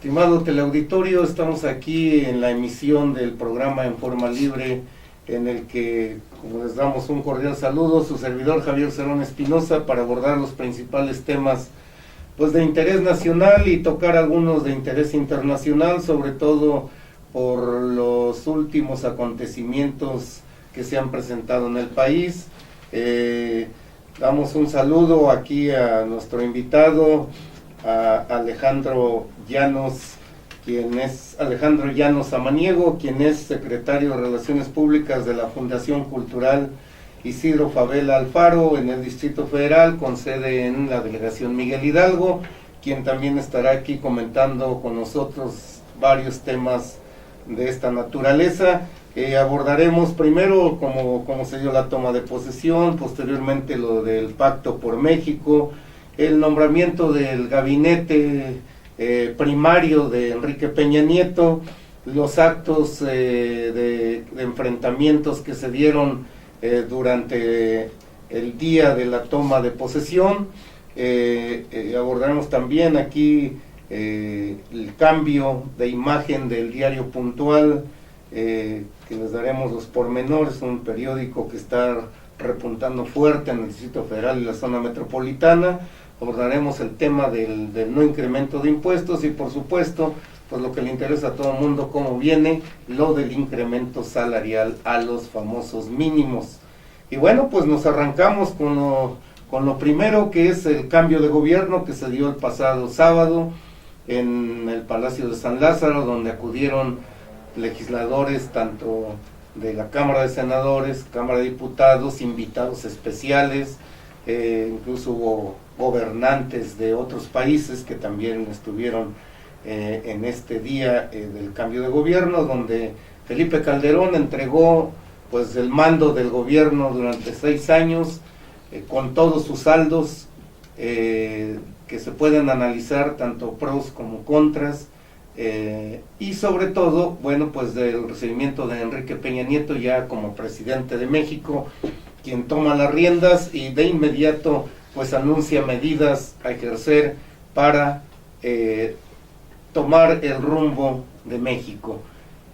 Estimado teleauditorio, estamos aquí en la emisión del programa En Forma Libre, en el que, como les damos un cordial saludo, su servidor Javier Cerón Espinosa, para abordar los principales temas pues de interés nacional y tocar algunos de interés internacional, sobre todo por los últimos acontecimientos que se han presentado en el país. Damos un saludo aquí a nuestro invitado, a Alejandro Llanos Samaniego, quien es secretario de Relaciones Públicas de la Fundación Cultural Isidro Fabela Alfaro en el Distrito Federal, con sede en la delegación Miguel Hidalgo, quien también estará aquí comentando con nosotros varios temas de esta naturaleza. Abordaremos primero cómo se dio la toma de posesión, posteriormente lo del Pacto por México, el nombramiento del gabinete primario de Enrique Peña Nieto, los actos de enfrentamientos que se dieron durante el día de la toma de posesión. Abordaremos también aquí el cambio de imagen del diario Puntual, que les daremos los pormenores, un periódico que está repuntando fuerte en el Distrito Federal y la zona metropolitana. Abordaremos el tema del no incremento de impuestos y, por supuesto, pues lo que le interesa a todo el mundo, cómo viene lo del incremento salarial a los famosos mínimos. Y bueno, pues nos arrancamos con lo primero, que es el cambio de gobierno que se dio el pasado sábado en el Palacio de San Lázaro, donde acudieron legisladores tanto de la Cámara de Senadores, Cámara de Diputados, invitados especiales, incluso hubo gobernantes de otros países que también estuvieron en este día del cambio de gobierno, donde Felipe Calderón entregó pues el mando del gobierno durante 6 años, con todos sus saldos que se pueden analizar, tanto pros como contras, y sobre todo, bueno, pues del recibimiento de Enrique Peña Nieto ya como presidente de México, quien toma las riendas y de inmediato pues anuncia medidas a ejercer para tomar el rumbo de México.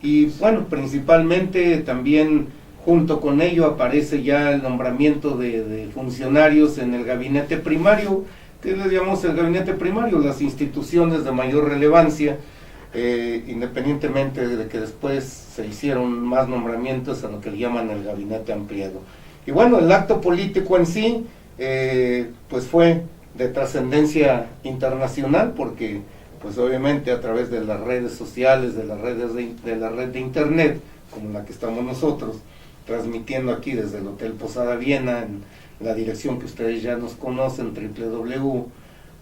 Y bueno, principalmente también junto con ello aparece ya el nombramiento de funcionarios en el gabinete primario, que le llamamos el gabinete primario, las instituciones de mayor relevancia, independientemente de que después se hicieron más nombramientos a lo que le llaman el gabinete ampliado. Y bueno, el acto político en sí pues fue de trascendencia internacional, porque pues obviamente a través de las redes sociales, de la red de internet, como la que estamos nosotros, transmitiendo aquí desde el Hotel Posada Viena, en la dirección que ustedes ya nos conocen,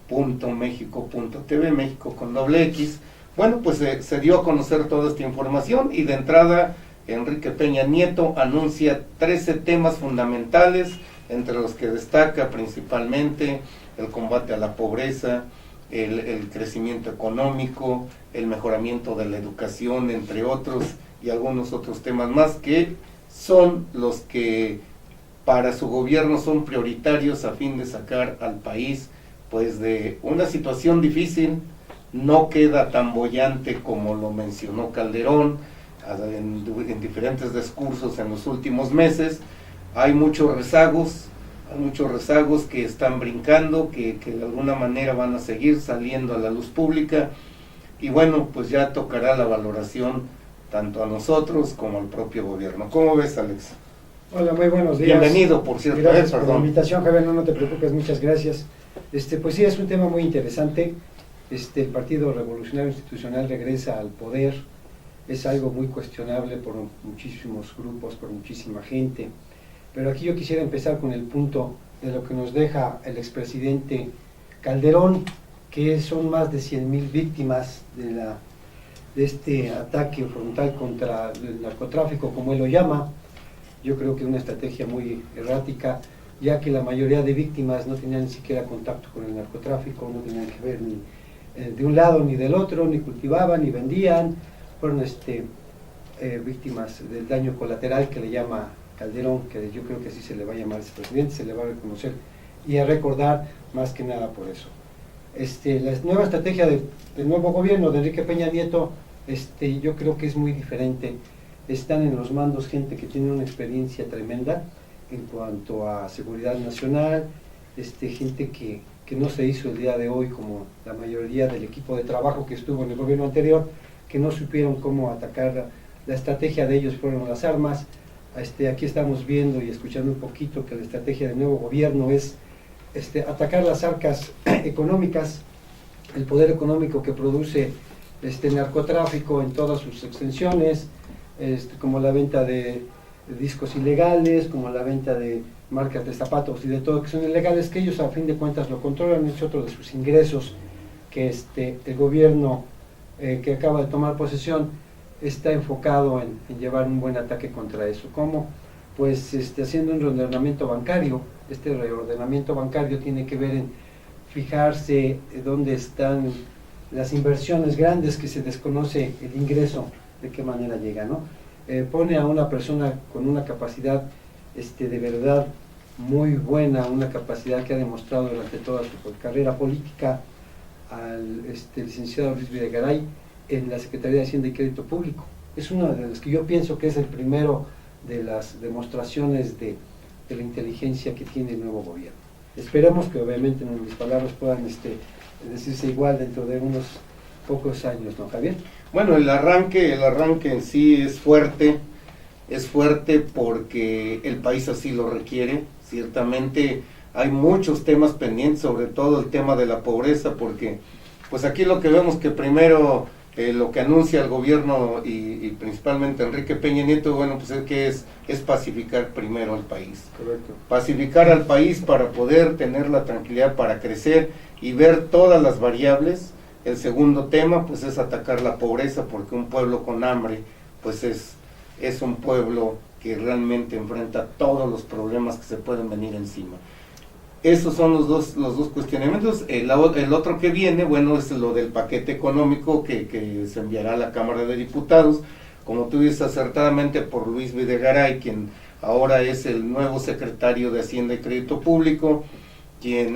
www.mexico.tv, México con doble X. Bueno, pues se dio a conocer toda esta información, y de entrada Enrique Peña Nieto anuncia 13 temas fundamentales, entre los que destaca principalmente el combate a la pobreza, el crecimiento económico, el mejoramiento de la educación, entre otros, y algunos otros temas más que son los que para su gobierno son prioritarios a fin de sacar al país pues de una situación difícil. No queda tan boyante como lo mencionó Calderón en diferentes discursos en los últimos meses. Hay muchos rezagos que están brincando, que de alguna manera van a seguir saliendo a la luz pública, y bueno, pues ya tocará la valoración tanto a nosotros como al propio gobierno. ¿Cómo ves, Alex? Hola, muy buenos días. Bienvenido, por cierto. Gracias por la invitación, Javier, no te preocupes, muchas gracias. Pues sí, es un tema muy interesante. El Partido Revolucionario Institucional regresa al poder, es algo muy cuestionable por muchísimos grupos, por muchísima gente, pero aquí yo quisiera empezar con el punto de lo que nos deja el expresidente Calderón, que son más de 100,000 víctimas de este ataque frontal contra el narcotráfico, como él lo llama. Yo creo que una estrategia muy errática, ya que la mayoría de víctimas no tenían ni siquiera contacto con el narcotráfico, no tenían que ver ni de un lado ni del otro, ni cultivaban ni vendían. Fueron víctimas del daño colateral que le llama Calderón, que yo creo que así se le va a llamar a ese presidente, se le va a reconocer y a recordar más que nada por eso. La nueva estrategia del nuevo gobierno de Enrique Peña Nieto, yo creo que es muy diferente. Están en los mandos gente que tiene una experiencia tremenda en cuanto a seguridad nacional, gente que no se hizo el día de hoy como la mayoría del equipo de trabajo que estuvo en el gobierno anterior, que no supieron cómo atacar. La estrategia de ellos fueron las armas. Aquí estamos viendo y escuchando un poquito que la estrategia del nuevo gobierno es atacar las arcas económicas, el poder económico que produce el narcotráfico en todas sus extensiones, como la venta de discos ilegales, como la venta de marcas de zapatos y de todo que son ilegales, que ellos a fin de cuentas lo controlan. Es otro de sus ingresos que el gobierno que acaba de tomar posesión está enfocado en llevar un buen ataque contra eso. ¿Cómo? Pues haciendo un reordenamiento bancario. Este reordenamiento bancario tiene que ver en fijarse dónde están las inversiones grandes que se desconoce el ingreso, de qué manera llega, ¿no? Pone a una persona con una capacidad de verdad muy buena, una capacidad que ha demostrado durante toda su carrera política, al licenciado Luis Videgaray en la Secretaría de Hacienda y Crédito Público. Es uno de los que yo pienso que es el primero de las demostraciones de la inteligencia que tiene el nuevo gobierno. Esperemos que obviamente mis palabras puedan decirse igual dentro de unos pocos años, ¿no, Javier? Bueno, el arranque en sí es fuerte porque el país así lo requiere. Ciertamente hay muchos temas pendientes, sobre todo el tema de la pobreza, porque pues aquí lo que vemos que primero lo que anuncia el gobierno y principalmente Enrique Peña Nieto, bueno, pues es pacificar primero al país. Correcto. Pacificar al país para poder tener la tranquilidad para crecer y ver todas las variables. El segundo tema, pues es atacar la pobreza, porque un pueblo con hambre, pues es un pueblo que realmente enfrenta todos los problemas que se pueden venir encima. Esos son los dos cuestionamientos. El otro que viene, bueno, es lo del paquete económico que se enviará a la Cámara de Diputados, como tú dices acertadamente, por Luis Videgaray, quien ahora es el nuevo secretario de Hacienda y Crédito Público, quien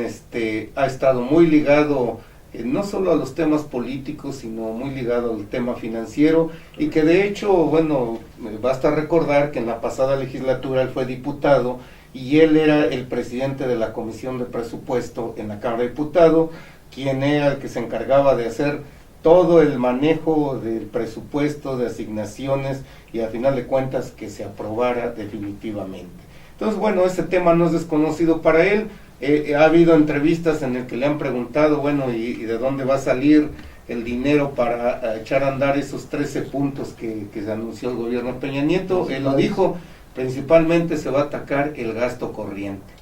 ha estado muy ligado no solo a los temas políticos, sino muy ligado al tema financiero, y que de hecho, bueno, basta recordar que en la pasada legislatura él fue diputado, y él era el presidente de la Comisión de Presupuesto en la Cámara de Diputados, quien era el que se encargaba de hacer todo el manejo del presupuesto, de asignaciones, y al final de cuentas que se aprobara definitivamente. Entonces, bueno, ese tema no es desconocido para él. Ha habido entrevistas en las que le han preguntado, bueno, ¿y de dónde va a salir el dinero para echar a andar esos 13 puntos que se anunció el gobierno de Peña Nieto? Él lo dijo, principalmente se va a atacar el gasto corriente.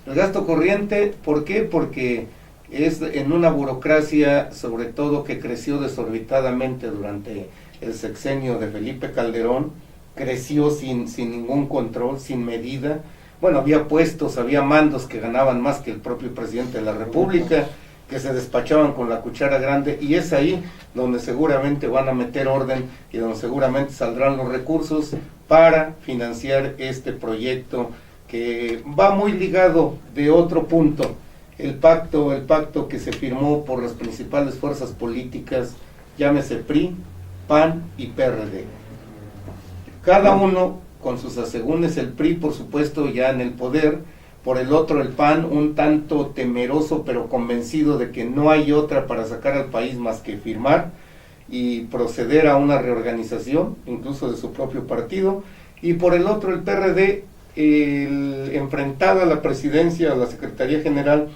El gasto corriente, ¿por qué? Porque es en una burocracia, sobre todo que creció desorbitadamente durante el sexenio de Felipe Calderón, creció sin ningún control, sin medida. Bueno, había puestos, había mandos que ganaban más que el propio presidente de la República, que se despachaban con la cuchara grande, y es ahí donde seguramente van a meter orden y donde seguramente saldrán los recursos para financiar este proyecto que va muy ligado de otro punto, el pacto que se firmó por las principales fuerzas políticas, llámese PRI, PAN y PRD. Cada uno con sus asegúnes, el PRI por supuesto ya en el poder, por el otro el PAN un tanto temeroso pero convencido de que no hay otra para sacar al país más que firmar y proceder a una reorganización, incluso de su propio partido, y por el otro el PRD, enfrentado a la presidencia, a la Secretaría General,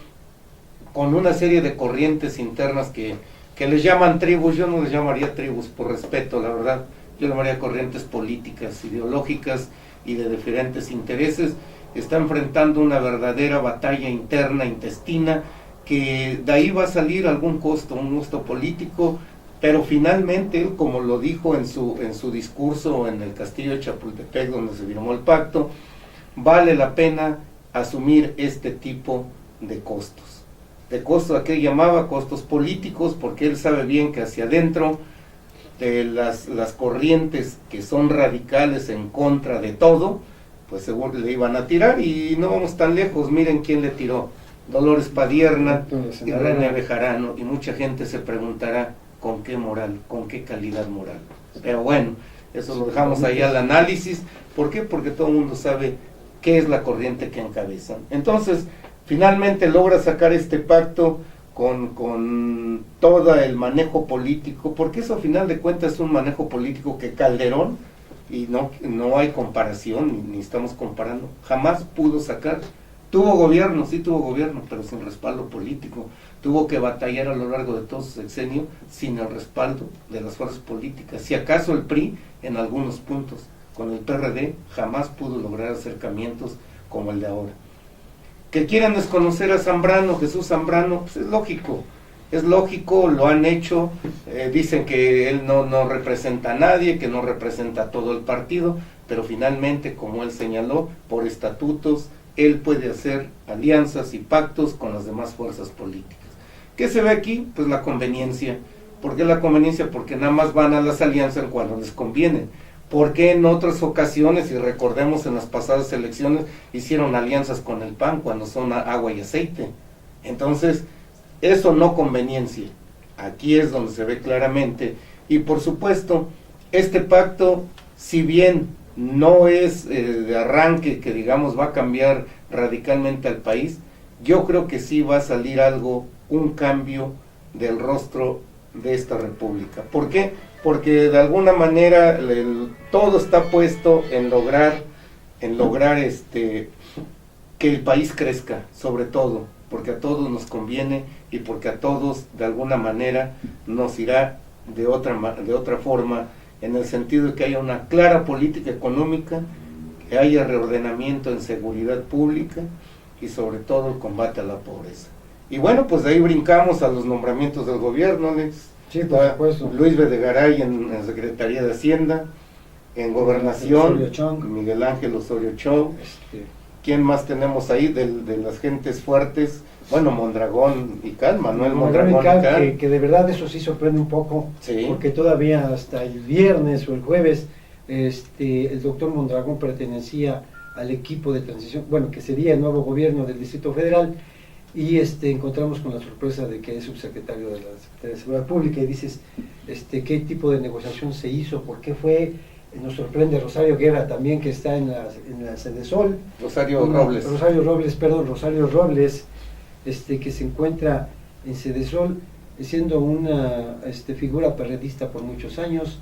con una serie de corrientes internas que les llaman tribus. Yo no les llamaría tribus por respeto, la verdad, yo llamaría corrientes políticas, ideológicas y de diferentes intereses. Está enfrentando una verdadera batalla interna, intestina, que de ahí va a salir algún costo, un costo político, pero finalmente él, como lo dijo en su discurso en el Castillo de Chapultepec, donde se firmó el pacto, vale la pena asumir este tipo de costos. De costos a qué llamaba costos políticos, porque él sabe bien que hacia adentro de las corrientes que son radicales en contra de todo, pues seguro le iban a tirar, y no vamos tan lejos. Miren quién le tiró Dolores Padierna Antonio y Sanarena. René Bejarano, y mucha gente se preguntará con qué moral, con qué calidad moral. Pero bueno, eso lo dejamos ahí al análisis. ¿Por qué? Porque todo el mundo sabe qué es la corriente que encabezan. Entonces, finalmente logra sacar este pacto con todo el manejo político, porque eso a final de cuentas es un manejo político que Calderón, y no hay comparación, ni estamos comparando, jamás pudo sacar. Tuvo gobierno, sí tuvo gobierno, pero sin respaldo político. Tuvo que batallar a lo largo de todo su sexenio sin el respaldo de las fuerzas políticas. Si acaso el PRI en algunos puntos, con el PRD jamás pudo lograr acercamientos como el de ahora. Que quieran desconocer a Zambrano, Jesús Zambrano, pues es lógico, lo han hecho, dicen que él no representa a nadie, que no representa a todo el partido, pero finalmente, como él señaló, por estatutos, él puede hacer alianzas y pactos con las demás fuerzas políticas. ¿Qué se ve aquí? Pues la conveniencia. ¿Por qué la conveniencia? Porque nada más van a las alianzas cuando les conviene. ¿Por qué en otras ocasiones, y recordemos en las pasadas elecciones, hicieron alianzas con el PAN cuando son agua y aceite? Entonces, eso no conveniencia. Aquí es donde se ve claramente. Y por supuesto, este pacto, si bien no es de arranque que digamos va a cambiar radicalmente al país, yo creo que sí va a salir algo, un cambio del rostro de esta república. ¿Por qué? Porque de alguna manera todo está puesto en lograr que el país crezca, sobre todo, porque a todos nos conviene y porque a todos de alguna manera nos irá de otra forma, en el sentido de que haya una clara política económica, que haya reordenamiento en seguridad pública y sobre todo el combate a la pobreza. Y bueno, pues de ahí brincamos a los nombramientos del gobierno, Alex. Sí, por supuesto. Luis Videgaray en Secretaría de Hacienda, en Gobernación, Osorio Chong. Miguel Ángel Osorio Chong. ¿Quién más tenemos ahí de las gentes fuertes? Bueno, Mondragón y Cal, Manuel Mondragón y Cal. Que de verdad eso sí sorprende un poco, sí. Porque todavía hasta el viernes o el jueves el doctor Mondragón pertenecía al equipo de transición, bueno, que sería el nuevo gobierno del Distrito Federal, y encontramos con la sorpresa de que es subsecretario de la Secretaría de Seguridad Pública, y dices, ¿qué tipo de negociación se hizo? ¿Por qué fue? Nos sorprende Rosario Guerra también, que está en la Sedesol. Rosario Robles, que se encuentra en Sedesol, siendo una figura periodista por muchos años.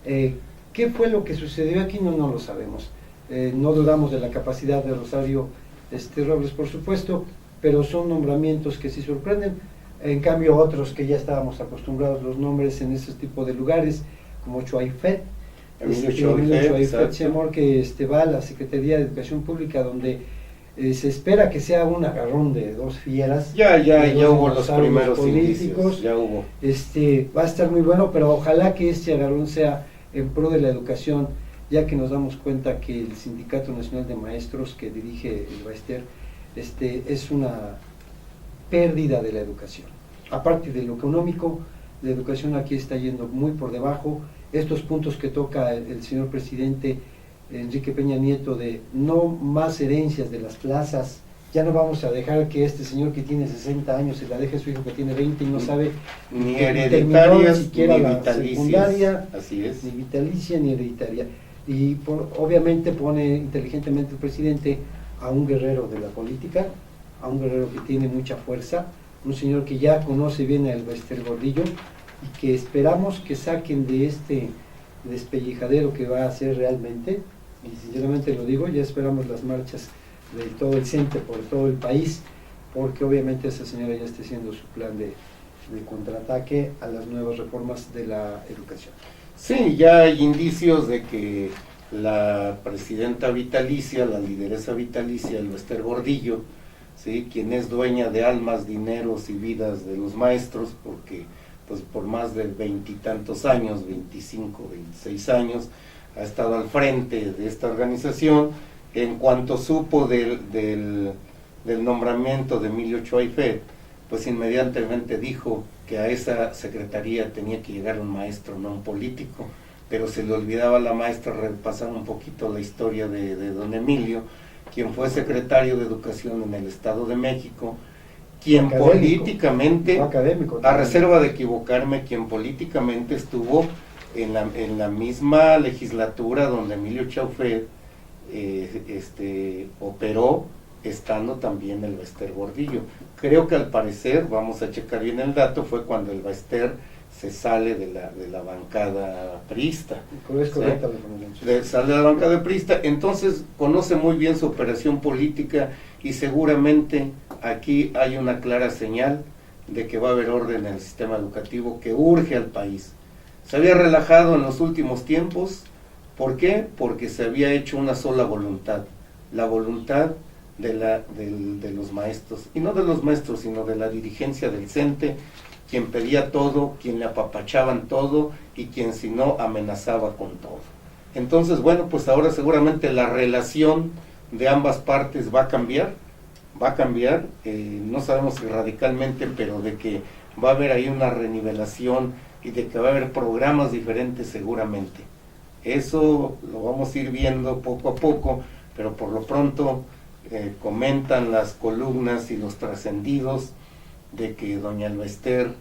¿Qué fue lo que sucedió aquí? No lo sabemos. No dudamos de la capacidad de Rosario Robles, por supuesto, pero son nombramientos que sí sorprenden. En cambio, otros que ya estábamos acostumbrados, los nombres en ese tipo de lugares, como Choaifet, Emilio Choaifet, Semor, que va a la Secretaría de Educación Pública, donde se espera que sea un agarrón de dos fieras. Ya hubo los primeros políticos, ya hubo. Va a estar muy bueno, pero ojalá que este agarrón sea en pro de la educación, ya que nos damos cuenta que el Sindicato Nacional de Maestros que dirige el Baester es una pérdida de la educación. Aparte de lo económico, la educación aquí está yendo muy por debajo. Estos puntos que toca el señor presidente Enrique Peña Nieto, de no más herencias de las plazas, ya no vamos a dejar que este señor que tiene 60 años se la deje a su hijo que tiene 20 y no sabe ni hereditarias ni siquiera ni la vitalicias, secundaria, así es. Ni vitalicia ni hereditaria. Y obviamente pone inteligentemente el presidente a un guerrero de la política, a un guerrero que tiene mucha fuerza, un señor que ya conoce bien al Baester Gordillo, y que esperamos que saquen de este despellejadero que va a ser realmente, y sinceramente lo digo, ya esperamos las marchas de todo el centro, por todo el país, porque obviamente esa señora ya está haciendo su plan de contraataque a las nuevas reformas de la educación. Sí, ya hay indicios de que la presidenta vitalicia, la lideresa vitalicia, el Baester Gordillo, ¿sí?, quien es dueña de almas, dineros y vidas de los maestros, porque pues por más de 20 y tantos años, 25, 26 años, ha estado al frente de esta organización. En cuanto supo del nombramiento de Emilio Choaifet, pues inmediatamente dijo que a esa secretaría tenía que llegar un maestro, no un político, pero se le olvidaba a la maestra repasar un poquito la historia de don Emilio, quien fue secretario de Educación en el Estado de México, quien académico, políticamente, no académico, a también. reserva de equivocarme, quien políticamente estuvo en la misma legislatura donde Emilio Chauffet operó, estando también el Bester Gordillo. Creo que al parecer, vamos a checar bien el dato, fue cuando el Bester se sale de la bancada priista. Es correcta la información. Sale de la bancada priista, entonces conoce muy bien su operación política y seguramente aquí hay una clara señal de que va a haber orden en el sistema educativo que urge al país. Se había relajado en los últimos tiempos. ¿Por qué? Porque se había hecho una sola voluntad, la voluntad de los maestros, y no de los maestros, sino de la dirigencia del CENTE, quien pedía todo, quien le apapachaban todo, y quien si no amenazaba con todo. Entonces, bueno, pues ahora seguramente la relación de ambas partes va a cambiar, no sabemos si radicalmente, pero de que va a haber ahí una renivelación, y de que va a haber programas diferentes seguramente. Eso lo vamos a ir viendo poco a poco, pero por lo pronto comentan las columnas y los trascendidos de que doña Elbester,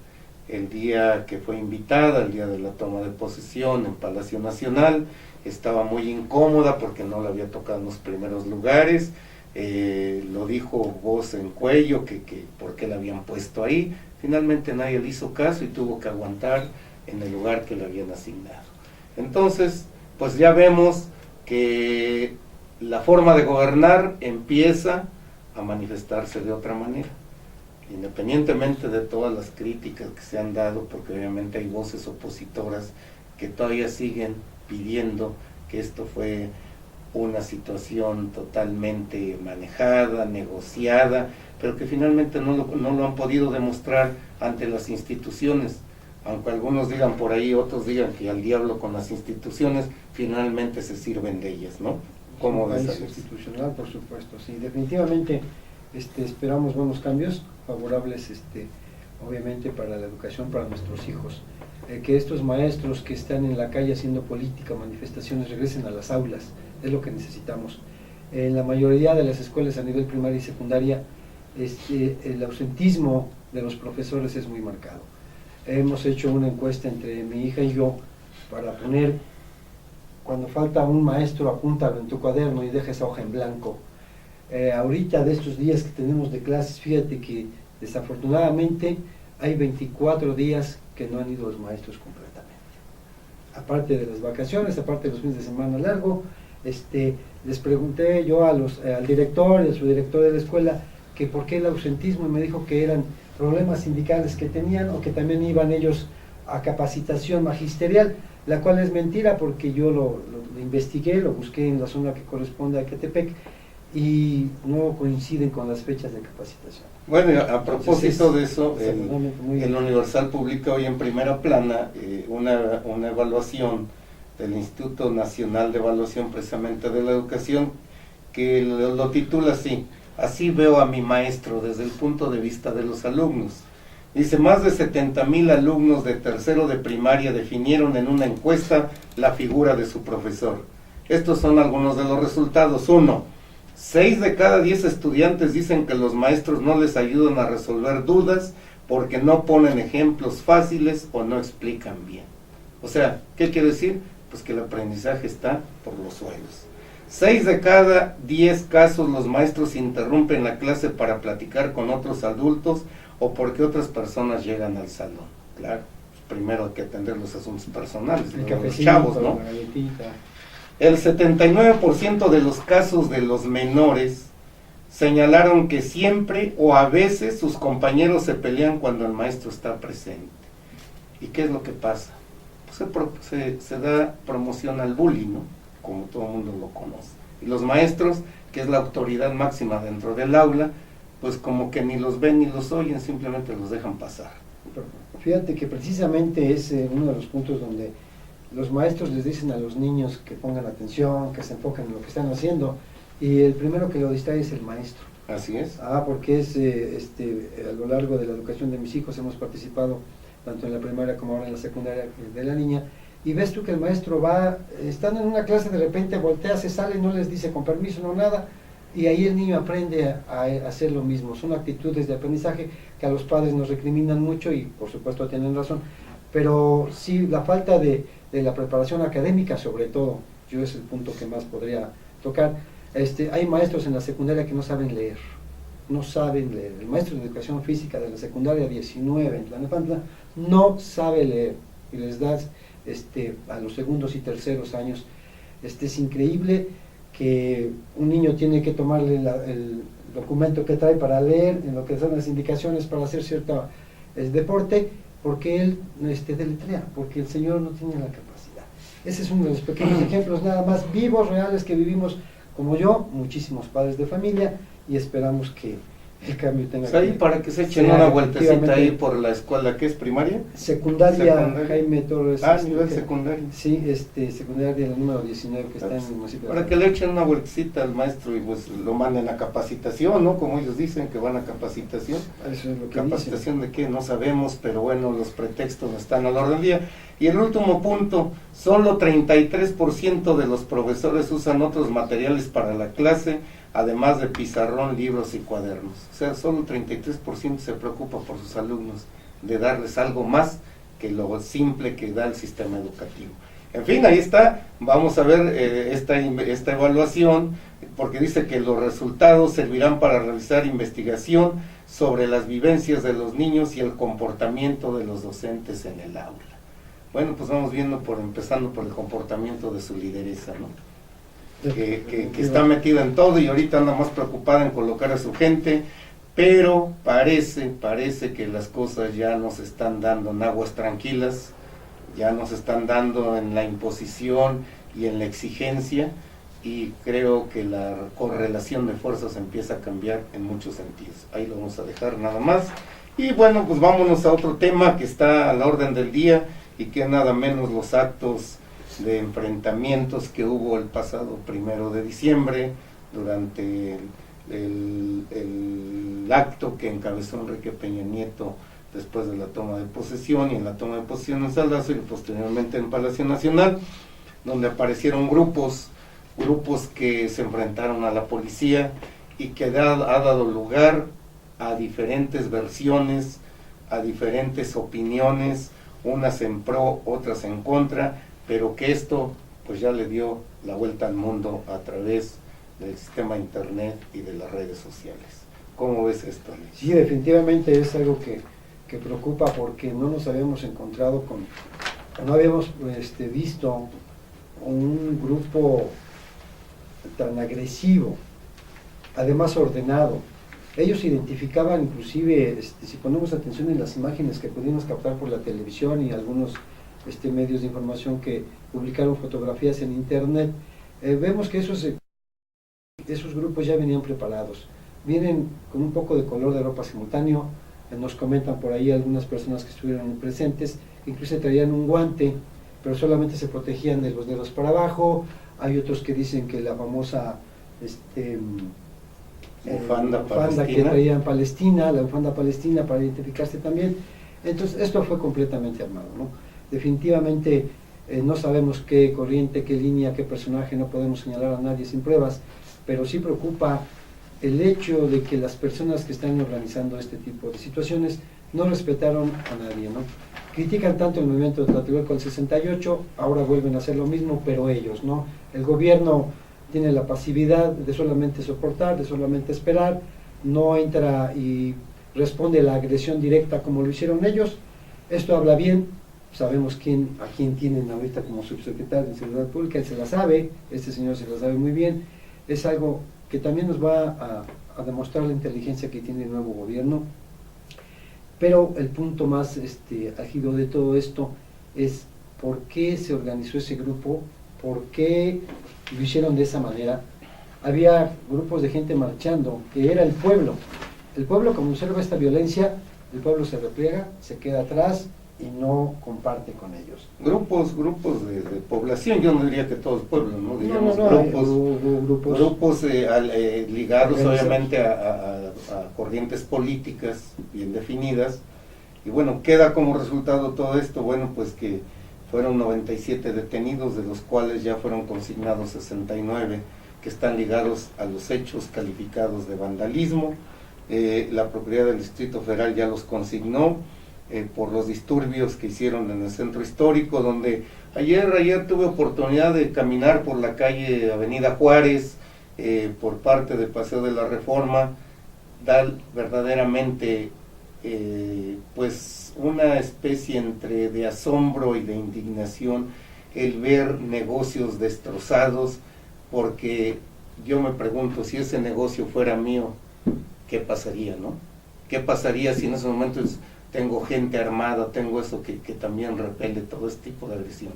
el día que fue invitada, el día de la toma de posesión en Palacio Nacional, estaba muy incómoda porque no la había tocado en los primeros lugares, lo dijo voz en cuello, que por qué la habían puesto ahí. Finalmente nadie le hizo caso y tuvo que aguantar en el lugar que le habían asignado. Entonces, pues ya vemos que la forma de gobernar empieza a manifestarse de otra manera, independientemente de todas las críticas que se han dado, porque obviamente hay voces opositoras que todavía siguen pidiendo que esto fue una situación totalmente manejada, negociada, pero que finalmente no lo han podido demostrar ante las instituciones, aunque algunos digan por ahí, otros digan que al diablo con las instituciones, finalmente se sirven de ellas, ¿no? ¿Cómo Un ves país eso? institucional, por supuesto, sí, definitivamente esperamos buenos cambios favorables, obviamente para la educación, para nuestros hijos, que estos maestros que están en la calle haciendo política, manifestaciones, regresen a las aulas, es lo que necesitamos. En la mayoría de las escuelas a nivel primaria y secundaria, el ausentismo de los profesores es muy marcado. Hemos hecho una encuesta entre mi hija y yo para poner, cuando falta un maestro, apúntalo en tu cuaderno y deja esa hoja en blanco. Ahorita de estos días que tenemos de clases, fíjate que desafortunadamente hay 24 días que no han ido los maestros completamente. Aparte de las vacaciones, aparte de los fines de semana largo, les pregunté yo al director y al subdirector de la escuela que por qué el ausentismo, y me dijo que eran problemas sindicales que tenían o que también iban ellos a capacitación magisterial, la cual es mentira porque yo lo investigué, lo busqué en la zona que corresponde a Ecatepec y no coinciden con las fechas de capacitación. Bueno, a propósito de eso, el muy Universal publica hoy en primera plana una evaluación del Instituto Nacional de Evaluación precisamente de la Educación, que lo titula así: así veo a mi maestro desde el punto de vista de los alumnos. Dice, más de 70,000 alumnos de tercero de primaria definieron en una encuesta la figura de su profesor. Estos son algunos de los resultados. 1. 6 de cada 10 estudiantes dicen que los maestros no les ayudan a resolver dudas porque no ponen ejemplos fáciles o no explican bien. O sea, ¿qué quiere decir? Pues que el aprendizaje está por los suelos. 6 de cada 10 casos los maestros interrumpen la clase para platicar con otros adultos o porque otras personas llegan al salón. Claro, primero hay que atender los asuntos personales de los chavos, ¿no? El 79% de los casos de los menores señalaron que siempre o a veces sus compañeros se pelean cuando el maestro está presente. ¿Y qué es lo que pasa? Pues se da promoción al bullying, ¿no? Como todo el mundo lo conoce. Y los maestros, que es la autoridad máxima dentro del aula, pues como que ni los ven ni los oyen, simplemente los dejan pasar. Fíjate que precisamente es uno de los puntos donde los maestros les dicen a los niños que pongan atención, que se enfoquen en lo que están haciendo, y el primero que lo distrae es el maestro. Así es. Porque a lo largo de la educación de mis hijos hemos participado tanto en la primaria como ahora en la secundaria de la niña, y ves tú que el maestro va, estando en una clase, de repente voltea, se sale y no les dice con permiso, no nada, y ahí el niño aprende a hacer lo mismo. Son actitudes de aprendizaje que a los padres nos recriminan mucho y por supuesto tienen razón, pero sí la falta de la preparación académica sobre todo, yo es el punto que más podría tocar. Hay maestros en la secundaria que no saben leer, no saben leer. El maestro de educación física de la secundaria 19 en Tlalnepantla no sabe leer y les das a los segundos y terceros años. Es increíble que un niño tiene que tomarle el documento que trae para leer, en lo que son las indicaciones para hacer cierto deporte, porque él deletrea, porque el señor no tiene la capacidad. Ese es uno de los pequeños ejemplos, nada más vivos, reales, que vivimos como yo, muchísimos padres de familia, y esperamos que el cambio tenga ahí para que se echen una vueltecita ahí por la escuela que es primaria. Secundaria. Jaime Torres. Nivel secundario. Sí, secundaria, la número 19 que está en el municipio. Para que le echen una vueltecita al maestro y pues lo manden a capacitación, ¿no? Como ellos dicen que van a capacitación. Eso es lo que capacitación dicen. De qué, no sabemos, pero bueno, los pretextos están al orden del día. Y el último punto, solo 33% de los profesores usan otros materiales para la clase, además de pizarrón, libros y cuadernos. O sea, solo 33% se preocupa por sus alumnos, de darles algo más que lo simple que da el sistema educativo. En fin, ahí está, vamos a ver esta evaluación, porque dice que los resultados servirán para realizar investigación sobre las vivencias de los niños y el comportamiento de los docentes en el aula. Bueno, pues vamos viendo, empezando por el comportamiento de su lideresa, ¿no? Que está metida en todo y ahorita anda más preocupada en colocar a su gente, pero parece que las cosas ya no se están dando en aguas tranquilas, ya no se están dando en la imposición y en la exigencia, y creo que la correlación de fuerzas empieza a cambiar en muchos sentidos. Ahí lo vamos a dejar nada más, y bueno, pues vámonos a otro tema que está a la orden del día, y que nada menos los actos de enfrentamientos que hubo el pasado 1 de diciembre durante el acto que encabezó Enrique Peña Nieto después de la toma de posesión, y en la toma de posesión en Saldazo y posteriormente en Palacio Nacional, donde aparecieron grupos que se enfrentaron a la policía y que ha dado lugar a diferentes versiones, a diferentes opiniones, unas en pro, otras en contra, pero que esto pues ya le dio la vuelta al mundo a través del sistema de internet y de las redes sociales. ¿Cómo ves esto, Alex? Sí, definitivamente es algo que preocupa, porque no nos habíamos encontrado no habíamos visto un grupo tan agresivo, además ordenado. Ellos identificaban, inclusive, si ponemos atención en las imágenes que pudimos captar por la televisión y algunos medios de información que publicaron fotografías en internet, vemos que esos grupos ya venían preparados, vienen con un poco de color de ropa simultáneo. Nos comentan por ahí algunas personas que estuvieron presentes, incluso traían un guante, pero solamente se protegían de los dedos para abajo. Hay otros que dicen que la famosa bufanda que traían Palestina, la bufanda palestina, para identificarse también. Entonces esto fue completamente armado, ¿no? Definitivamente no sabemos qué corriente, qué línea, qué personaje, no podemos señalar a nadie sin pruebas, pero sí preocupa el hecho de que las personas que están organizando este tipo de situaciones no respetaron a nadie, ¿no? Critican tanto el movimiento de Tlatelolco del 68, ahora vuelven a hacer lo mismo, pero ellos, ¿no? El gobierno tiene la pasividad de solamente soportar, de solamente esperar, no entra y responde a la agresión directa como lo hicieron ellos. Esto habla bien, sabemos a quién tienen ahorita como subsecretario de Seguridad Pública, él se la sabe, este señor se la sabe muy bien. Es algo que también nos va a demostrar la inteligencia que tiene el nuevo gobierno. Pero el punto más álgido de todo esto es por qué se organizó ese grupo, por qué lo hicieron de esa manera. Había grupos de gente marchando, que era el pueblo. El pueblo, como observa esta violencia, el pueblo se repliega, se queda atrás y no comparte con ellos. Grupos de población, yo no diría que todo el pueblo, ¿no? Digamos, grupos ligados obviamente a corrientes políticas bien definidas. Y bueno, queda como resultado todo esto, bueno, pues que fueron 97 detenidos, de los cuales ya fueron consignados 69 que están ligados a los hechos calificados de vandalismo. La Procuraduría del Distrito Federal ya los consignó por los disturbios que hicieron en el centro histórico, donde ayer tuve oportunidad de caminar por la calle Avenida Juárez, por parte del Paseo de la Reforma. Da verdaderamente pues una especie entre de asombro y de indignación el ver negocios destrozados, porque yo me pregunto, si ese negocio fuera mío, ¿qué pasaría, no? ¿Qué pasaría si en esos momentos tengo gente armada, tengo eso que también repele todo este tipo de agresión?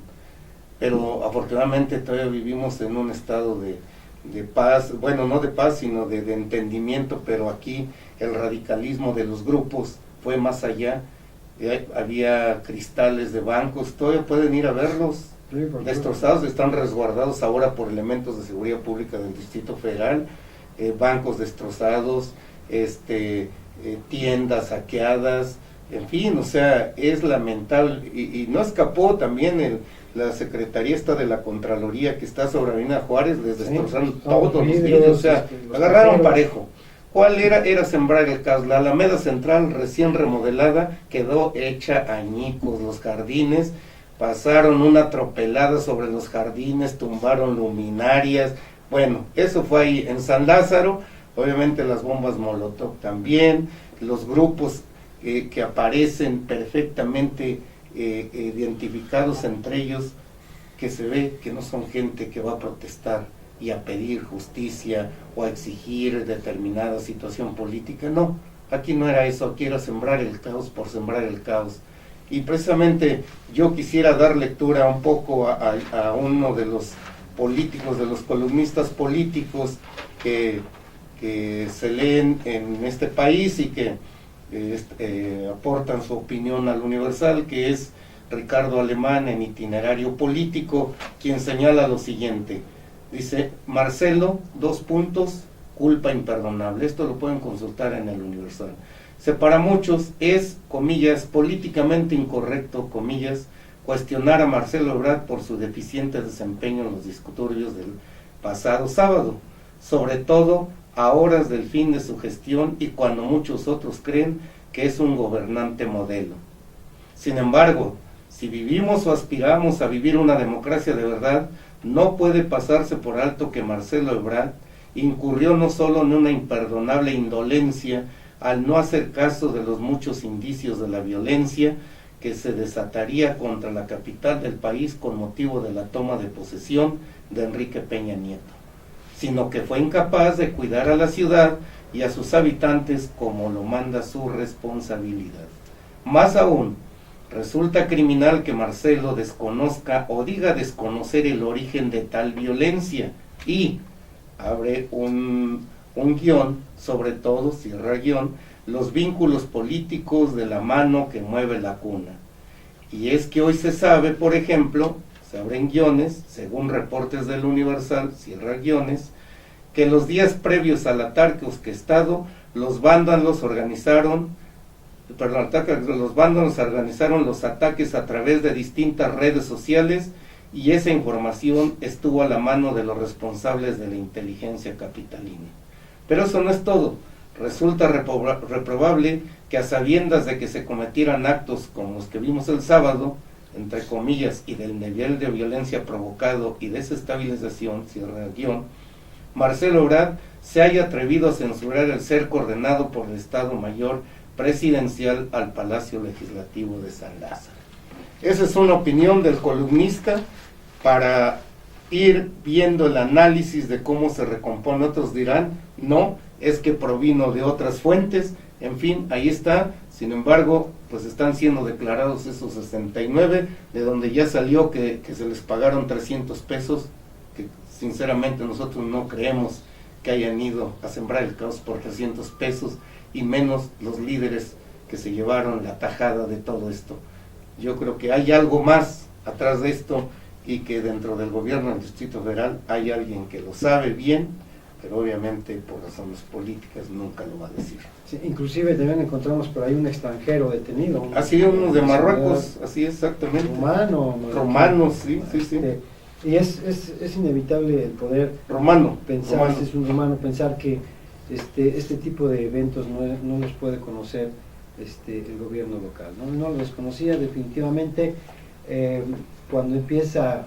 Pero afortunadamente todavía vivimos en un estado de paz, bueno, no de paz, sino de entendimiento, pero aquí el radicalismo de los grupos fue más allá. Había cristales de bancos, todavía pueden ir a verlos, sí, destrozados, están resguardados ahora por elementos de seguridad pública del Distrito Federal, bancos destrozados, tiendas saqueadas, en fin, o sea, es lamentable. Y no escapó también la Secretaría de la Contraloría que está sobre Avenida Juárez, les destrozaron todos los vidrios, o sea, agarraron parejo. ¿Cuál era? Era sembrar el caos. La Alameda Central, recién remodelada, quedó hecha añicos. Los jardines, pasaron una atropelada sobre los jardines, tumbaron luminarias. Bueno, eso fue ahí en San Lázaro. Obviamente las bombas Molotov también, los grupos que aparecen perfectamente identificados entre ellos, que se ve que no son gente que va a protestar y a pedir justicia o a exigir determinada situación política. No, aquí no era eso, aquí era sembrar el caos por sembrar el caos. Y precisamente yo quisiera dar lectura un poco a uno de los políticos, de los columnistas políticos que se leen en este país y que aportan su opinión al Universal, que es Ricardo Alemán, en Itinerario Político, quien señala lo siguiente. Dice: Marcelo, culpa imperdonable. Esto lo pueden consultar en el Universal. Para muchos es, comillas, políticamente incorrecto, comillas, cuestionar a Marcelo Ebrard por su deficiente desempeño en los disturbios del pasado sábado, sobre todo a horas del fin de su gestión y cuando muchos otros creen que es un gobernante modelo. Sin embargo, si vivimos o aspiramos a vivir una democracia de verdad, no puede pasarse por alto que Marcelo Ebrard incurrió no solo en una imperdonable indolencia al no hacer caso de los muchos indicios de la violencia que se desataría contra la capital del país con motivo de la toma de posesión de Enrique Peña Nieto, sino que fue incapaz de cuidar a la ciudad y a sus habitantes como lo manda su responsabilidad. Más aún, resulta criminal que Marcelo desconozca o diga desconocer el origen de tal violencia y abre un guión, sobre todo, cierra guión, los vínculos políticos de la mano que mueve la cuna. Y es que hoy se sabe, por ejemplo, se abren guiones, según reportes del Universal, cierra guiones, que los días previos al ataque orquestado, los vándalos organizaron los ataques a través de distintas redes sociales, y esa información estuvo a la mano de los responsables de la inteligencia capitalina. Pero eso no es todo. Resulta reprobable que, a sabiendas de que se cometieran actos como los que vimos el sábado, entre comillas, y del nivel de violencia provocado y desestabilización, cierra el guión, Marcelo Ebrard se haya atrevido a censurar el cerco ordenado por el Estado Mayor Presidencial al Palacio Legislativo de San Lázaro. Esa es una opinión del columnista para ir viendo el análisis de cómo se recompone. Otros dirán, no, es que provino de otras fuentes, en fin, ahí está. Sin embargo, pues están siendo declarados esos 69, de donde ya salió que se les pagaron 300 pesos, que sinceramente nosotros no creemos que hayan ido a sembrar el caos por 300 pesos, y menos los líderes que se llevaron la tajada de todo esto. Yo creo que hay algo más atrás de esto, y que dentro del gobierno del Distrito Federal hay alguien que lo sabe bien, pero obviamente por razones políticas nunca lo va a decir. Sí, inclusive también encontramos por ahí un extranjero detenido. Así, uno de Marruecos, así exactamente. Romano, sí. Y es inevitable el poder Romano. pensar, si es un romano, pensar que este tipo de eventos no los puede conocer el gobierno local. No los conocía definitivamente. Cuando empieza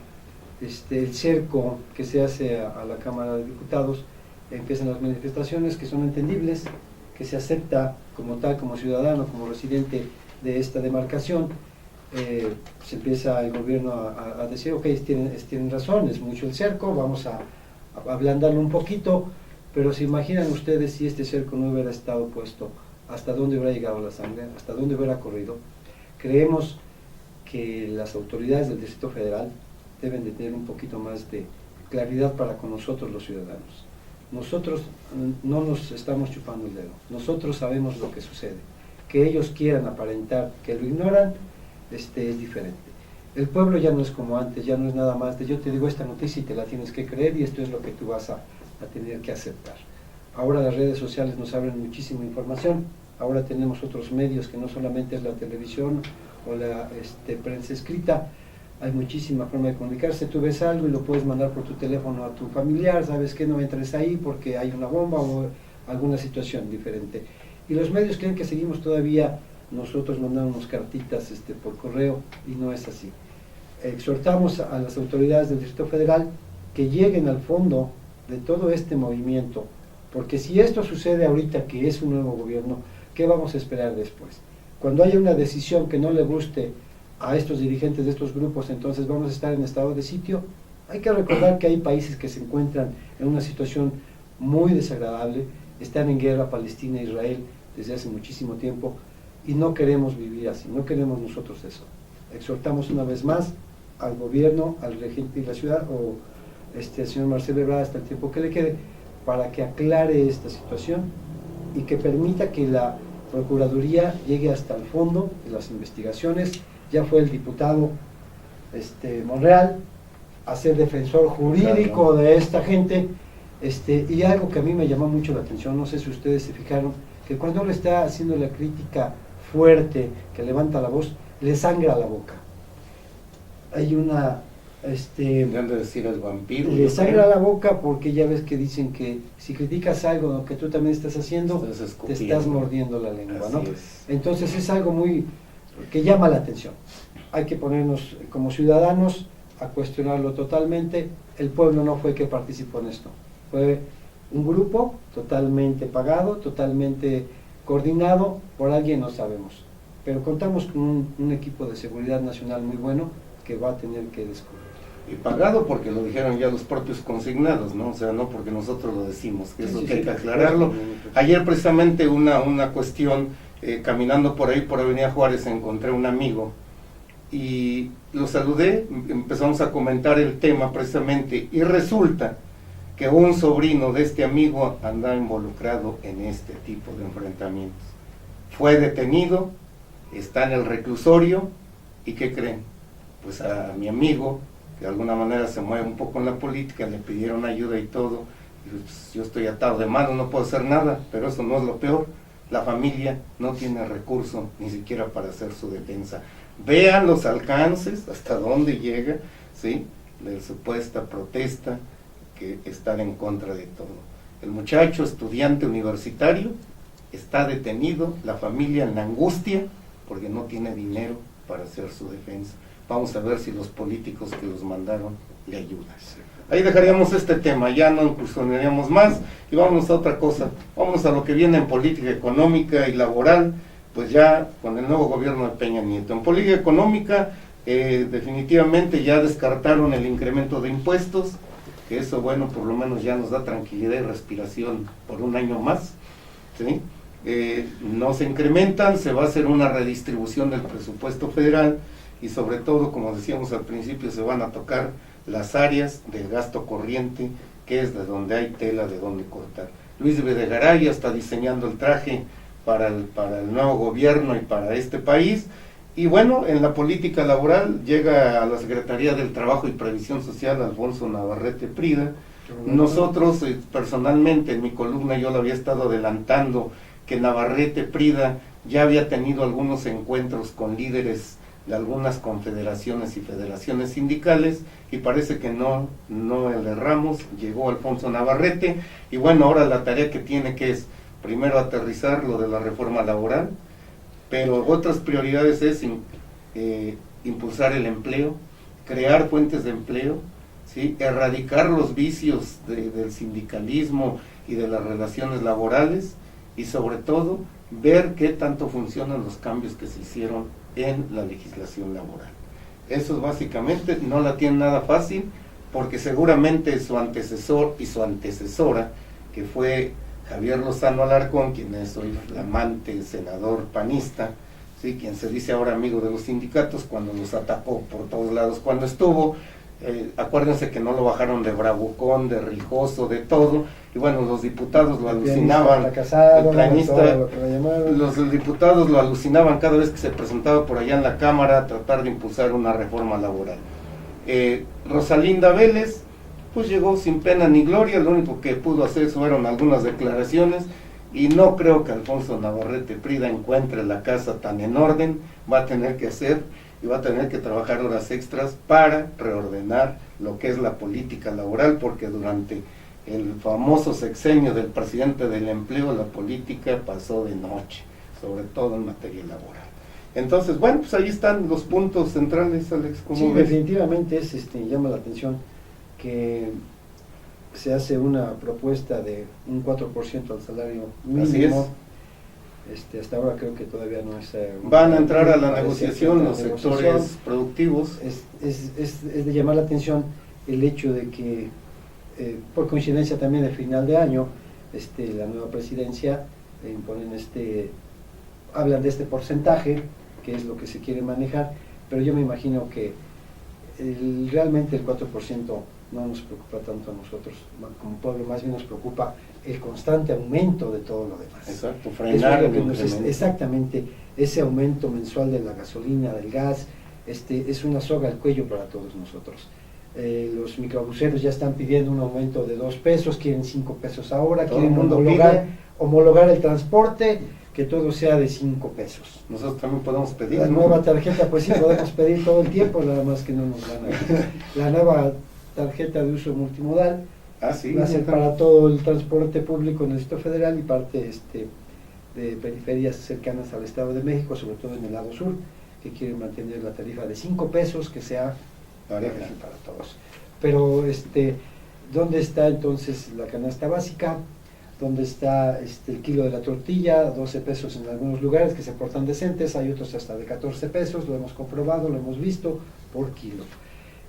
el cerco que se hace a la Cámara de Diputados, empiezan las manifestaciones que son entendibles, que se acepta como tal, como ciudadano, como residente de esta demarcación. Se empieza el gobierno a decir, ok, tienen razón, es mucho el cerco, vamos a ablandarlo un poquito, pero se imaginan ustedes si este cerco no hubiera estado puesto, hasta dónde hubiera llegado la sangre, hasta dónde hubiera corrido. Creemos que las autoridades del Distrito Federal deben de tener un poquito más de claridad para con nosotros los ciudadanos. Nosotros no nos estamos chupando el dedo, nosotros sabemos lo que sucede. Que ellos quieran aparentar que lo ignoran, es diferente. El pueblo ya no es como antes, ya no es nada más de yo te digo esta noticia y te la tienes que creer y esto es lo que tú vas a tener que aceptar. Ahora las redes sociales nos abren muchísima información, ahora tenemos otros medios que no solamente es la televisión o la prensa escrita, hay muchísima forma de comunicarse. Tú ves algo y lo puedes mandar por tu teléfono a tu familiar, sabes que no entres ahí porque hay una bomba o alguna situación diferente. Y los medios creen que seguimos todavía nosotros mandamos cartitas por correo y no es así. Exhortamos a las autoridades del Distrito Federal que lleguen al fondo de todo este movimiento, porque si esto sucede ahorita que es un nuevo gobierno, ¿qué vamos a esperar después? Cuando haya una decisión que no le guste a estos dirigentes de estos grupos, entonces vamos a estar en estado de sitio. Hay que recordar que hay países que se encuentran en una situación muy desagradable, están en guerra Palestina e Israel desde hace muchísimo tiempo, y no queremos vivir así, no queremos nosotros eso. Exhortamos una vez más al gobierno, al regente de la ciudad, o al señor Marcelo Ebrard hasta el tiempo que le quede, para que aclare esta situación y que permita que la Procuraduría llegue hasta el fondo de las investigaciones. Ya fue el diputado Monreal a ser defensor jurídico de esta gente, y algo que a mí me llamó mucho la atención, no sé si ustedes se fijaron, que cuando él está haciendo la crítica fuerte, que levanta la voz, le sangra la boca. Hay una... de decir el vampiro. Le sangra la boca porque ya ves que dicen que si criticas algo que tú también estás haciendo, te estás mordiendo la lengua, ¿no? Entonces es algo muy que llama la atención. Hay que ponernos como ciudadanos a cuestionarlo totalmente. El pueblo no fue el que participó en esto, fue un grupo totalmente pagado, totalmente coordinado por alguien, no sabemos, pero contamos con un equipo de seguridad nacional muy bueno que va a tener que descubrir. Y pagado porque lo dijeron ya los propios consignados, ¿no? O sea, no porque nosotros lo decimos, que eso hay que aclararlo. Ayer precisamente una cuestión, caminando por ahí, por Avenida Juárez, encontré un amigo y lo saludé, empezamos a comentar el tema precisamente, y resulta que un sobrino de este amigo anda involucrado en este tipo de enfrentamientos. Fue detenido, está en el reclusorio, y ¿qué creen? Pues a mi amigo, que de alguna manera se mueve un poco en la política, le pidieron ayuda y todo, y pues, yo estoy atado de manos, no puedo hacer nada, pero eso no es lo peor, la familia no tiene recurso ni siquiera para hacer su defensa. Vean los alcances, hasta dónde llega, ¿sí?, de supuesta protesta, que están en contra de todo. El muchacho, estudiante universitario, está detenido, la familia en la angustia, porque no tiene dinero para hacer su defensa. Vamos a ver si los políticos que los mandaron le ayudan. Ahí dejaríamos este tema, ya no incursionaríamos más, y vámonos a otra cosa, vámonos a lo que viene en política económica y laboral, pues ya con el nuevo gobierno de Peña Nieto. En política económica, definitivamente ya descartaron el incremento de impuestos, que eso, bueno, por lo menos ya nos da tranquilidad y respiración por un año más, ¿sí? No se incrementan, se va a hacer una redistribución del presupuesto federal, y sobre todo, como decíamos al principio, se van a tocar las áreas del gasto corriente, que es de donde hay tela de donde cortar. Luis Videgaray está diseñando el traje para el nuevo gobierno y para este país. Y bueno, en la política laboral llega a la Secretaría del Trabajo y Previsión Social Alfonso Navarrete Prida. Nosotros, personalmente, en mi columna yo lo había estado adelantando, que Navarrete Prida ya había tenido algunos encuentros con líderes de algunas confederaciones y federaciones sindicales, y parece que no le erramos. Llegó Alfonso Navarrete, y bueno, ahora la tarea que tiene, que es primero aterrizar lo de la reforma laboral, pero otras prioridades es impulsar el empleo, crear fuentes de empleo, ¿sí? Erradicar los vicios del sindicalismo y de las relaciones laborales, y sobre todo ver qué tanto funcionan los cambios que se hicieron en la legislación laboral. Eso es básicamente, no la tiene nada fácil, porque seguramente su antecesor y su antecesora, que fue Javier Lozano Alarcón, quien es hoy flamante senador panista, ¿sí? Quien se dice ahora amigo de los sindicatos, cuando los atacó por todos lados cuando estuvo, acuérdense que no lo bajaron de bravucón, de rijoso, de todo, y bueno, los diputados lo alucinaban, el planista, los diputados lo alucinaban cada vez que se presentaba por allá en la Cámara a tratar de impulsar una reforma laboral. Rosalinda Vélez, pues llegó sin pena ni gloria, lo único que pudo hacer fueron algunas declaraciones, y no creo que Alfonso Navarrete Prida encuentre la casa tan en orden. Va a tener que hacer y va a tener que trabajar horas extras para reordenar lo que es la política laboral, porque durante el famoso sexenio del presidente del empleo, la política pasó de noche, sobre todo en materia laboral. Entonces, bueno, pues ahí están los puntos centrales, Alex. Sí, ves? Definitivamente llama la atención que se hace una propuesta de un 4% al salario mínimo. Así es. Hasta ahora creo que todavía no es... Van a entrar a la negociación los sectores productivos. Es de llamar la atención el hecho de que, por coincidencia también de final de año, la nueva presidencia imponen hablan de este porcentaje, que es lo que se quiere manejar, pero yo me imagino que realmente el 4% no nos preocupa tanto a nosotros como pueblo, más bien nos preocupa el constante aumento de todo lo demás. Exacto, frenar exactamente, ese aumento mensual de la gasolina, del gas, es una soga al cuello para todos nosotros. Los microbuseros ya están pidiendo un aumento de 2 pesos, quieren 5 pesos ahora, todo quieren homologar el transporte, que todo sea de 5 pesos. Nosotros también podemos pedir. La nueva tarjeta, pues sí, podemos pedir todo el tiempo, nada más que no nos van a... La nueva tarjeta de uso multimodal va a ser para todo el transporte público en el Distrito Federal y parte de periferias cercanas al Estado de México, sobre todo en el lado sur, que quieren mantener la tarifa de 5 pesos, que sea para todos. Pero, ¿dónde está entonces la canasta básica? ¿Dónde está el kilo de la tortilla? 12 pesos en algunos lugares que se portan decentes, hay otros hasta de 14 pesos, lo hemos comprobado, lo hemos visto, por kilo.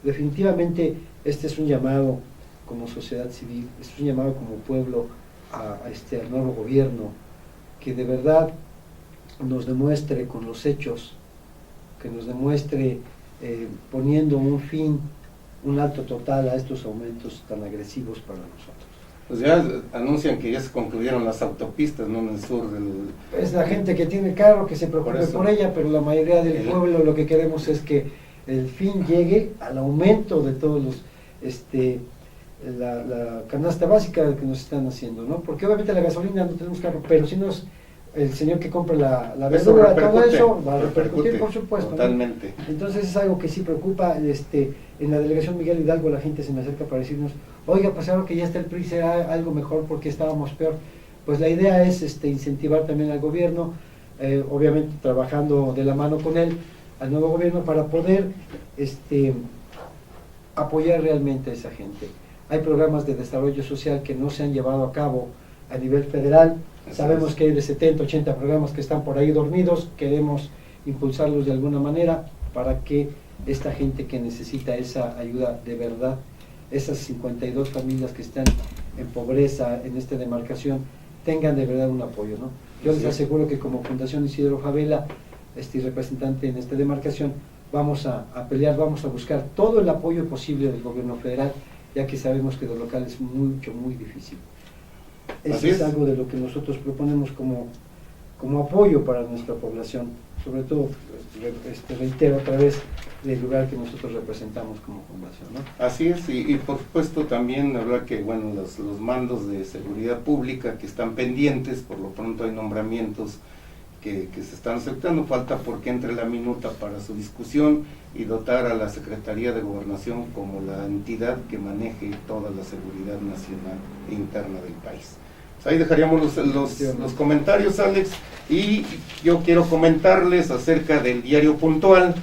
Definitivamente este es un llamado como sociedad civil, es un llamado como pueblo al nuevo gobierno, que de verdad nos demuestre con los hechos, que nos demuestre poniendo un fin, un alto total a estos aumentos tan agresivos para nosotros. Pues ya anuncian que ya se concluyeron las autopistas, ¿no? En el sur del... Es la gente que tiene carro que se preocupe por ella, pero la mayoría del pueblo lo que queremos es que el fin llegue al aumento de todos los, la canasta básica que nos están haciendo, ¿no? Porque obviamente la gasolina no tenemos carro, pero si nos, el señor que compra la verdura, todo eso va a repercutir, por supuesto. Totalmente. ¿No? Entonces es algo que sí preocupa. En la delegación Miguel Hidalgo la gente se me acerca para decirnos, oiga, pues ahora que ya está el PRI será algo mejor porque estábamos peor. Pues la idea es incentivar también al gobierno, obviamente trabajando de la mano con él, al nuevo gobierno, para poder apoyar realmente a esa gente. Hay programas de desarrollo social que no se han llevado a cabo a nivel federal. Sabemos que hay de 70, 80 programas que están por ahí dormidos, queremos impulsarlos de alguna manera para que esta gente que necesita esa ayuda de verdad, esas 52 familias que están en pobreza en esta demarcación, tengan de verdad un apoyo, ¿no? Yo les aseguro que como Fundación Isidro Favela, representante en esta demarcación, vamos a pelear, vamos a buscar todo el apoyo posible del gobierno federal, ya que sabemos que lo local es muy difícil. Eso es algo de lo que nosotros proponemos como apoyo para nuestra población, sobre todo, reitero otra vez, del lugar que nosotros representamos como fundación, ¿no? Así es, y por supuesto también hablar que, bueno, los mandos de seguridad pública que están pendientes, por lo pronto hay nombramientos que se están aceptando, falta porque entre la minuta para su discusión y dotar a la Secretaría de Gobernación como la entidad que maneje toda la seguridad nacional e interna del país. Pues ahí dejaríamos los comentarios, Alex, y yo quiero comentarles acerca del Diario Puntual,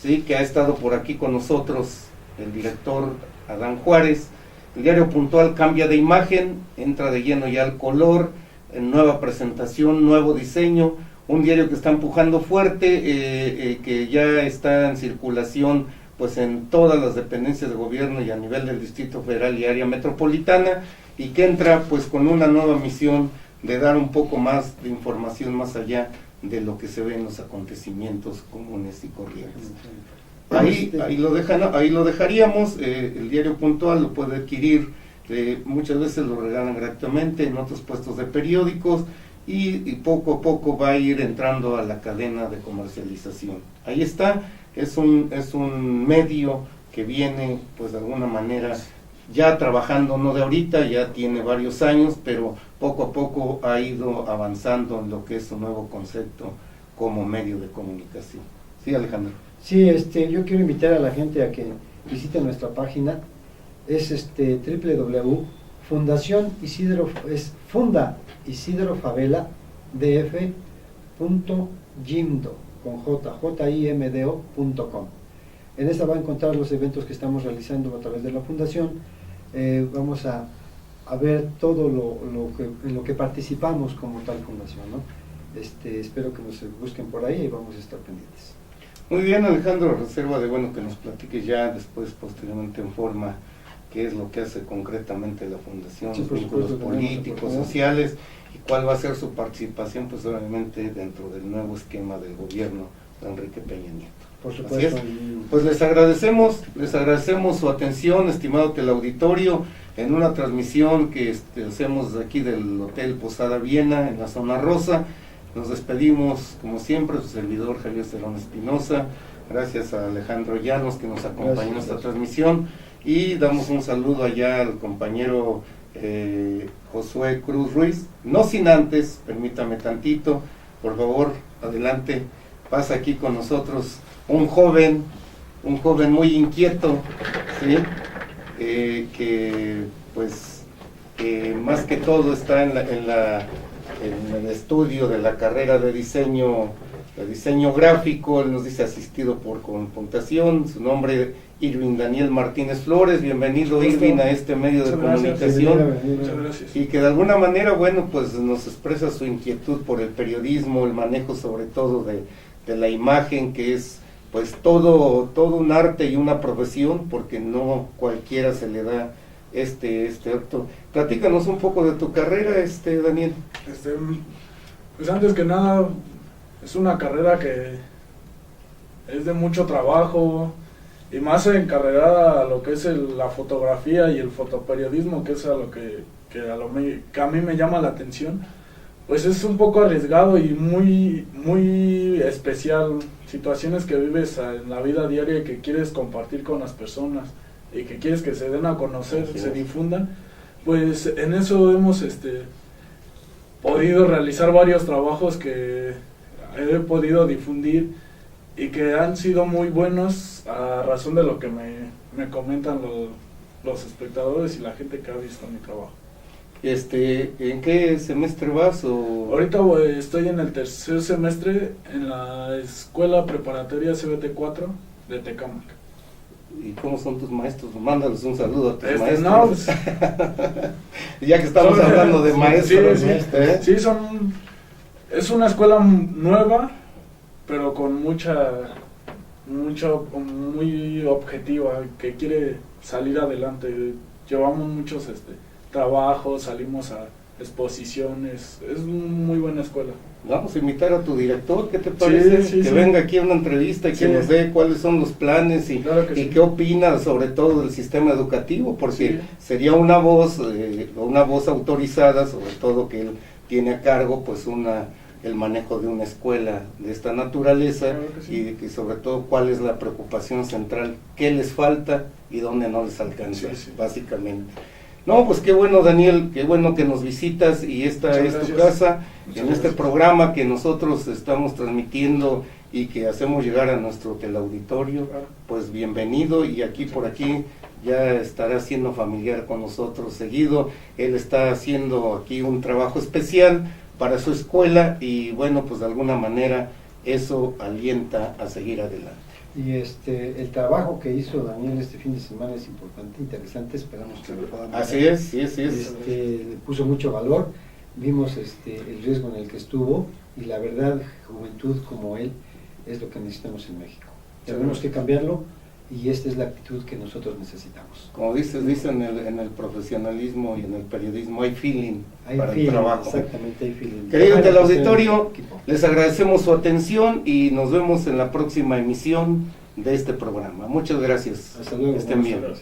¿sí?, que ha estado por aquí con nosotros el director Adán Juárez. El Diario Puntual cambia de imagen, entra de lleno ya al color, en nueva presentación, nuevo diseño, un diario que está empujando fuerte, que ya está en circulación pues en todas las dependencias de gobierno y a nivel del Distrito Federal y área metropolitana, y que entra pues con una nueva misión de dar un poco más de información más allá de lo que se ve en los acontecimientos comunes y corrientes. Ahí lo dejaríamos. El Diario Puntual lo puede adquirir, muchas veces lo regalan gratuitamente en otros puestos de periódicos, y poco a poco va a ir entrando a la cadena de comercialización. Ahí está, es un medio que viene pues de alguna manera ya trabajando, no de ahorita, ya tiene varios años, pero poco a poco ha ido avanzando en lo que es su nuevo concepto como medio de comunicación. Sí, Alejandro. Sí, yo quiero invitar a la gente a que visite nuestra página, es www.fundación Isidro, es Funda Isidro Favela df.jimdo con jimdo.com. En esta va a encontrar los eventos que estamos realizando a través de la fundación. Vamos a ver todo en lo que participamos como tal fundación, ¿no? Espero que nos busquen por ahí y vamos a estar pendientes. Muy bien, Alejandro, reserva de que nos platiques ya después, posteriormente en forma, qué es lo que hace concretamente la fundación, sí, los vínculos políticos, sociales, y cuál va a ser su participación, pues obviamente dentro del nuevo esquema del gobierno de Enrique Peña Nieto. Por supuesto. Pues les agradecemos su atención, estimado teleauditorio, en una transmisión que hacemos de aquí del Hotel Posada Viena, en la zona rosa. Nos despedimos, como siempre, su servidor Javier Cerón Espinosa. Gracias a Alejandro Llanos, que nos acompañó en esta transmisión, y damos un saludo allá al compañero Josué Cruz Ruiz. No sin antes, permítame tantito, por favor, adelante, pasa aquí con nosotros un joven muy inquieto, ¿sí? Que pues más que todo está en el estudio de la carrera de diseño gráfico. Él nos dice asistido por computación. Su nombre, Irving Daniel Martínez Flores. Bienvenido, Irving, a este medio de comunicación. Muchas gracias. Y que de alguna manera, pues nos expresa su inquietud por el periodismo, el manejo sobre todo de la imagen, que es pues todo un arte y una profesión, porque no cualquiera se le da este acto. Platícanos un poco de tu carrera, Daniel. Pues antes que nada, es una carrera que es de mucho trabajo, y más encarregada a lo que es la fotografía y el fotoperiodismo, que es a lo que a mí me llama la atención. Pues es un poco arriesgado y muy especial, situaciones que vives en la vida diaria y que quieres compartir con las personas y que quieres que se den a conocer, se difundan. Pues en eso hemos podido realizar varios trabajos que he podido difundir y que han sido muy buenos a razón de lo que me comentan los espectadores y la gente que ha visto mi trabajo. ¿En qué semestre vas? Ahorita estoy en el tercer semestre en la Escuela Preparatoria CBT4 de Tecámac. ¿Y cómo son tus maestros? Mándales un saludo a tus maestros. No, pues, ya que estamos hablando de maestros. Sí, es una escuela nueva, pero con muy objetiva, que quiere salir adelante. Llevamos muchos trabajos, salimos a exposiciones, es una muy buena escuela. Vamos a invitar a tu director, ¿qué te parece? Que venga aquí a una entrevista y que nos dé cuáles son los planes y qué opina sobre todo del sistema educativo, porque sería una voz autorizada, sobre todo que él tiene a cargo pues el manejo de una escuela de esta naturaleza, y sobre todo cuál es la preocupación central, qué les falta y dónde no les alcanza, básicamente. No, pues qué bueno, Daniel, qué bueno que nos visitas y esta Muchas es tu gracias. casa Muchas en este gracias. programa que nosotros estamos transmitiendo y que hacemos llegar a nuestro teleauditorio. Claro. Pues bienvenido, y aquí por aquí ya estará siendo familiar con nosotros seguido. Él está haciendo aquí un trabajo especial para su escuela y bueno, pues de alguna manera eso alienta a seguir adelante. Y el trabajo que hizo Daniel este fin de semana es importante, interesante, esperamos que lo podamos Así ver. es, sí, así es. Le puso mucho valor, vimos el riesgo en el que estuvo, y la verdad, juventud como él es lo que necesitamos en México. Tenemos que cambiarlo, y esta es la actitud que nosotros necesitamos. Como dicen en el profesionalismo y en el periodismo, hay feeling Hay para feeling, el trabajo. exactamente, hay feeling. Querido Bueno, teleauditorio, pues, equipo. les agradecemos su atención y nos vemos en la próxima emisión de este programa. Muchas gracias. Hasta luego. Que estén Buenas bien. tardes.